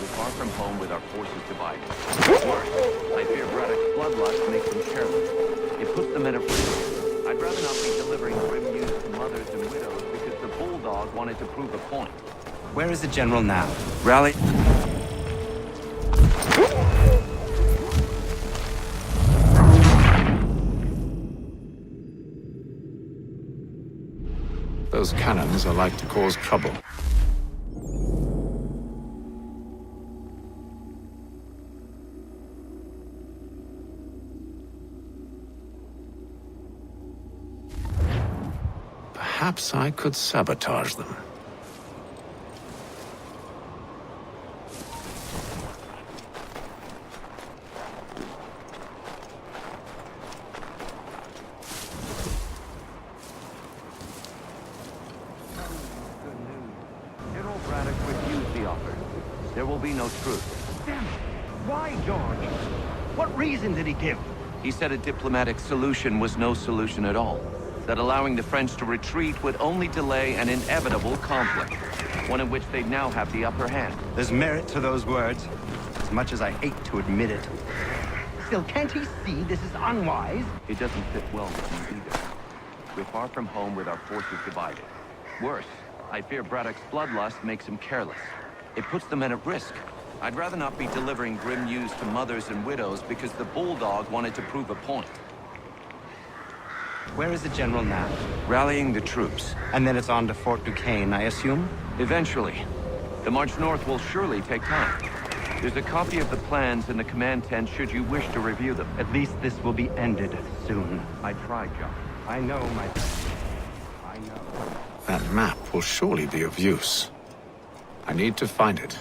We're far from home with our forces divided. Worse, I fear Braddock's bloodlust makes him careless. It puts them at a risk. I'd rather not be delivering grim news to mothers and widows because the bulldog wanted to prove a point. Where is the general now? Rally. Those cannons are like to cause trouble. Perhaps I could sabotage them. General Braddock refused the offer. There will be no truce. Damn it! Why, George? What reason did he give? He said a diplomatic solution was no solution at all. That allowing the French to retreat would only delay an inevitable conflict. One in which they now have the upper hand. There's merit to those words, as much as I hate to admit it. Still, can't he see this is unwise? It doesn't fit well with me either. We're far from home with our forces divided. Worse, I fear Braddock's bloodlust makes him careless. It puts the men at risk. I'd rather not be delivering grim news to mothers and widows because the bulldog wanted to prove a point. Where is the general now? Rallying the troops. And then it's on to Fort Duquesne, I assume? Eventually. The march north will surely take time. There's a copy of the plans in the command tent should you wish to review them. At least this will be ended soon. I tried, John. I know, my friend. I know. That map will surely be of use. I need to find it.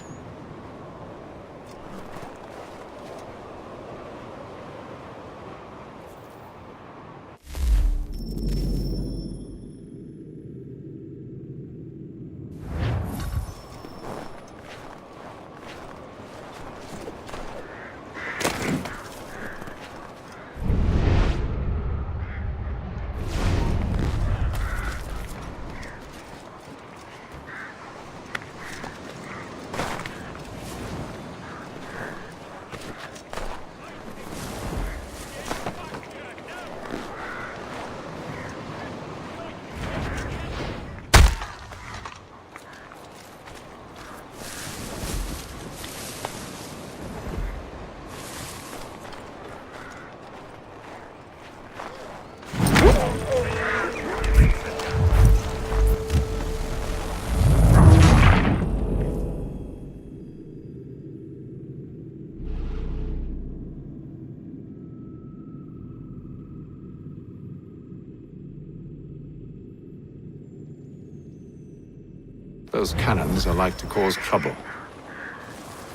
Those cannons are like to cause trouble.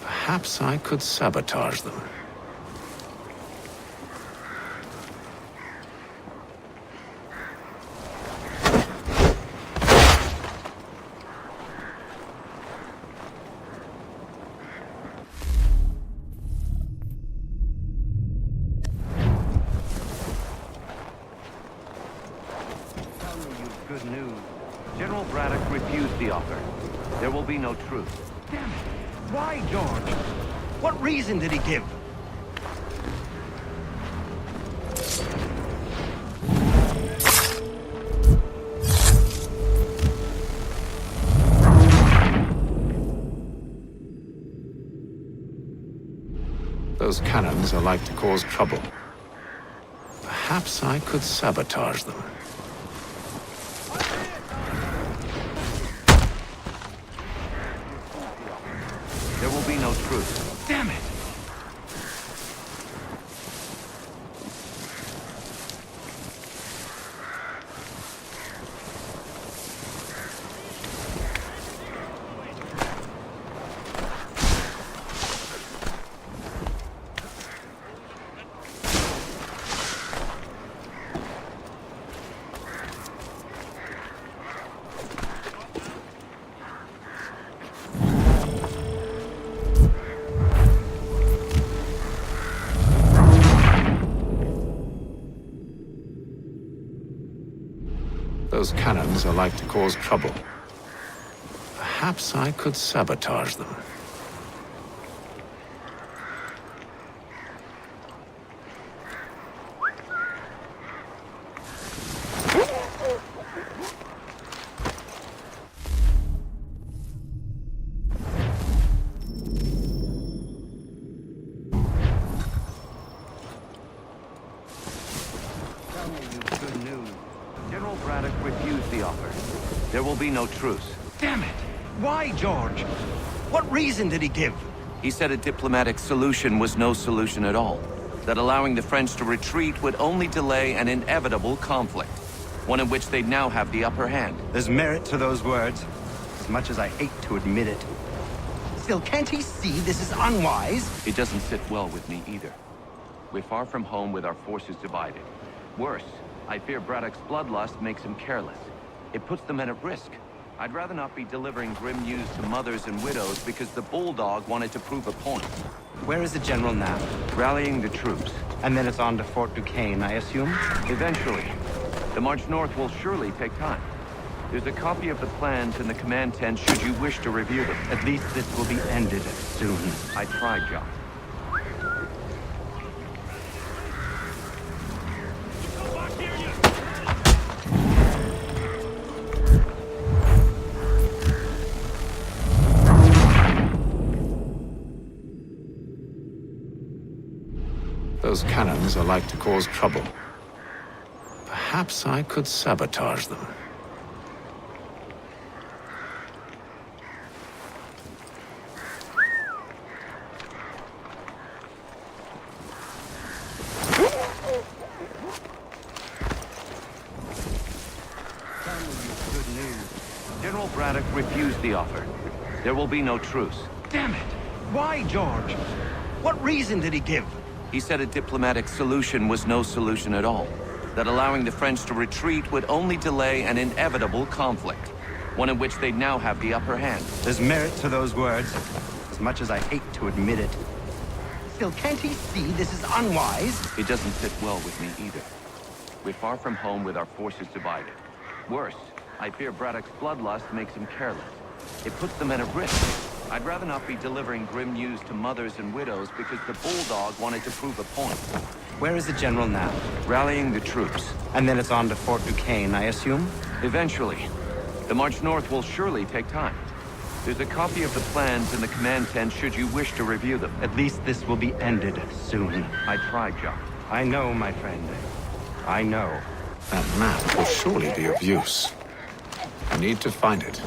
Perhaps I could sabotage them. Tell me you've good news. General Braddock refused the offer. There will be no truce. Damn it. Why, George? What reason did he give? Those cannons are like to cause trouble. Perhaps I could sabotage them. There will be no truce. Damn it! Those cannons are like to cause trouble. Perhaps I could sabotage them. Tell me you've good news. General Braddock refused the offer. There will be no truce. Damn it! Why, George? What reason did he give? He said a diplomatic solution was no solution at all. That allowing the French to retreat would only delay an inevitable conflict. One in which they'd now have the upper hand. There's merit to those words, as much as I hate to admit it. Still, can't he see this is unwise? It doesn't sit well with me either. We're far from home with our forces divided. Worse, I fear Braddock's bloodlust makes him careless. It puts the men at risk. I'd rather not be delivering grim news to mothers and widows because the Bulldog wanted to prove a point. Where is the general now? Rallying the troops. And then it's on to Fort Duquesne, I assume? Eventually. The march north will surely take time. There's a copy of the plans in the command tent should you wish to review them. At least this will be ended soon. I tried, John. Those cannons are like to cause trouble. Perhaps I could sabotage them. Good news. General Braddock refused the offer. There will be no truce. Damn it! Why, George? What reason did he give? He said a diplomatic solution was no solution at all. That allowing the French to retreat would only delay an inevitable conflict. One in which they'd now have the upper hand. There's merit to those words, as much as I hate to admit it. Still, can't he see this is unwise? It doesn't sit well with me either. We're far from home with our forces divided. Worse, I fear Braddock's bloodlust makes him careless. It puts the men at risk. I'd rather not be delivering grim news to mothers and widows because the Bulldog wanted to prove a point. Where is the general now? Rallying the troops. And then it's on to Fort Duquesne, I assume? Eventually. The march north will surely take time. There's a copy of the plans in the command tent should you wish to review them. At least this will be ended soon. I tried, John. I know, my friend. I know. That map will surely be of use. I need to find it.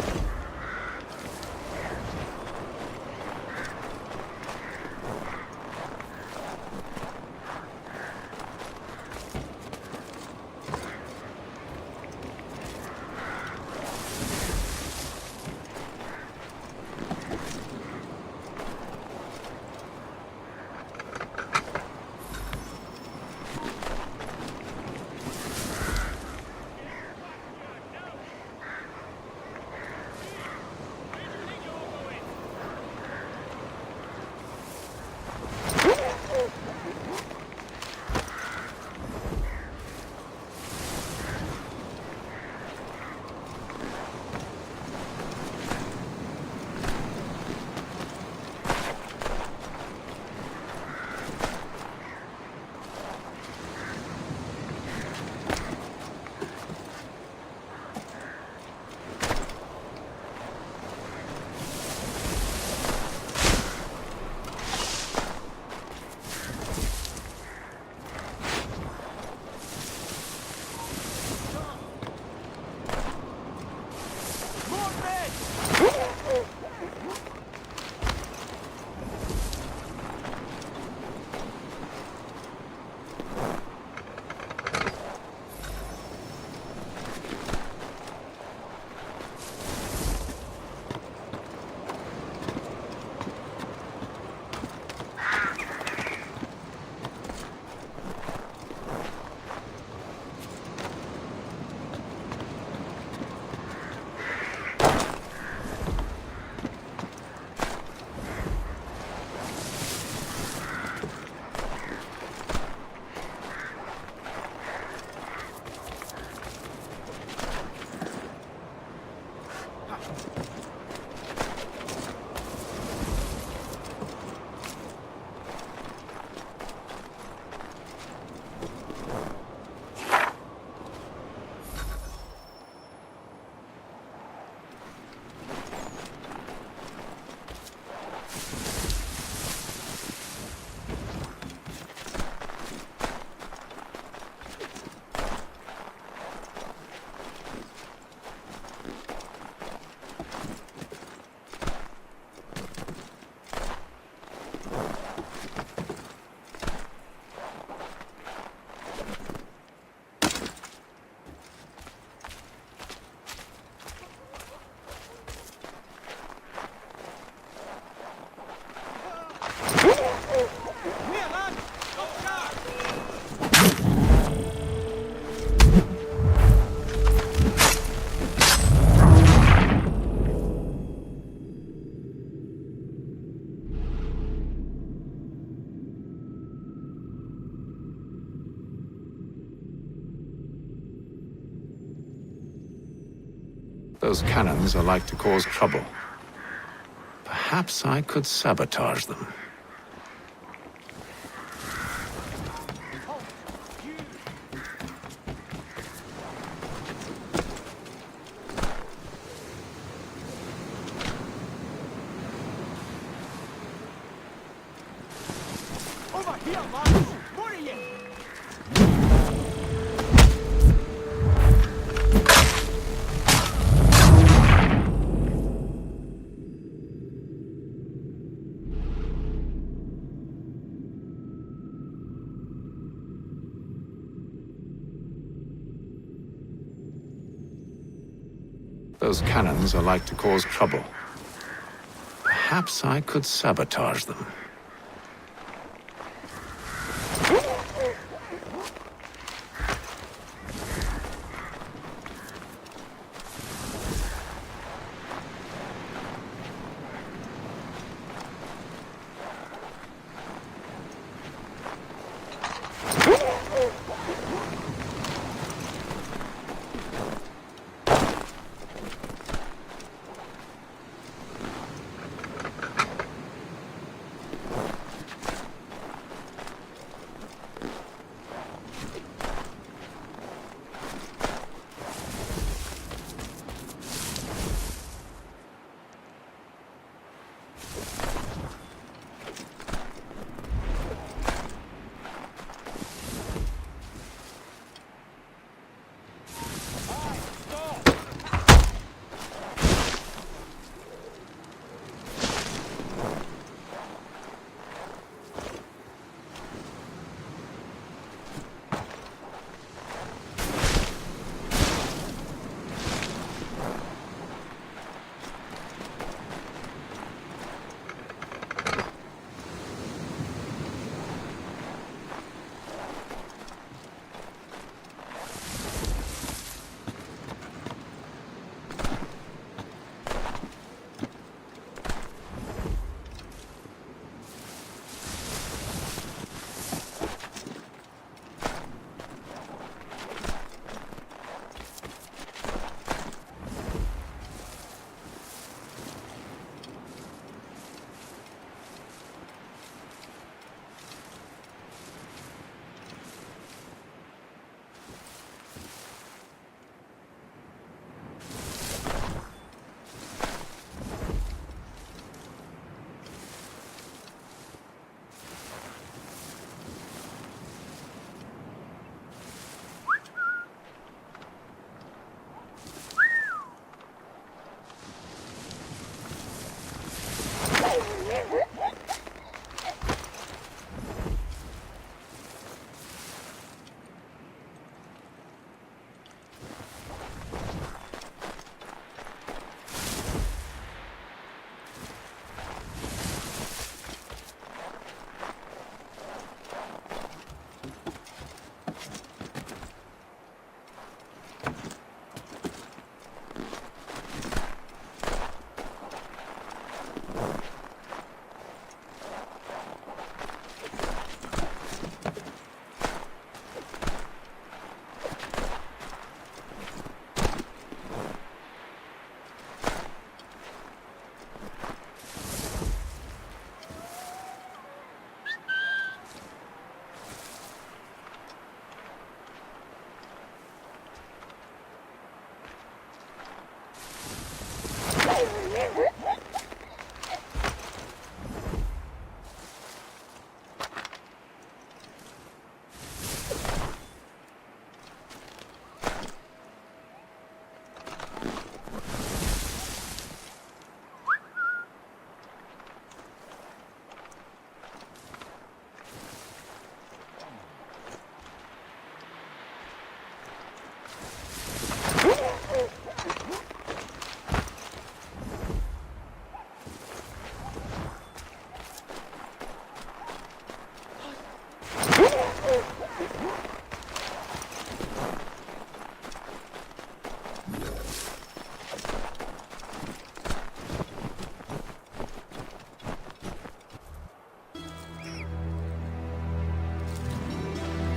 Those cannons are like to cause trouble. Perhaps I could sabotage them. Over here, man! What are you? Those cannons are like to cause trouble. Perhaps I could sabotage them.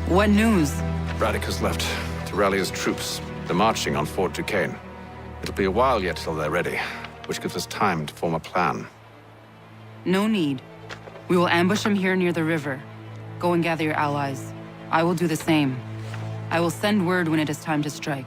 What news? Braddock has left to rally his troops. They're marching on Fort Duquesne. It'll be a while yet till they're ready, which gives us time to form a plan. No need. We will ambush them here near the river. Go and gather your allies. I will do the same. I will send word when it is time to strike.